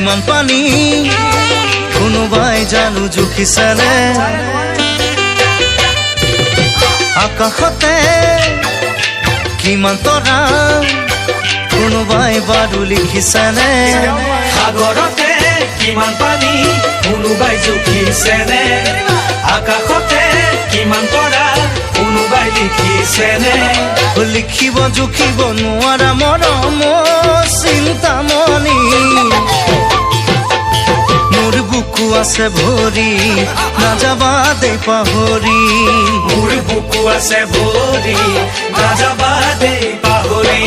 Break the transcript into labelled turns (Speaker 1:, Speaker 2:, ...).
Speaker 1: কিমান পানী কোনোবাই জানো জুখিছেনে আকাশতে কিমান তৰা কোনোবাই বাৰু লিখিছেনে
Speaker 2: সাগৰতে কিমান পানী কোনোবাই জুখিছেনে আকাশতে কিমান তৰা কোনোবাই লিখিছেনে
Speaker 1: লিখিব জুখিব নোৱাৰা মৰম চিন্তামণি মোৰ বুকু আছে ভৰি নাযাবা দেই পাহৰি
Speaker 2: মোৰ বুকু আছে ভৰি নাযাবা দেই পাহৰি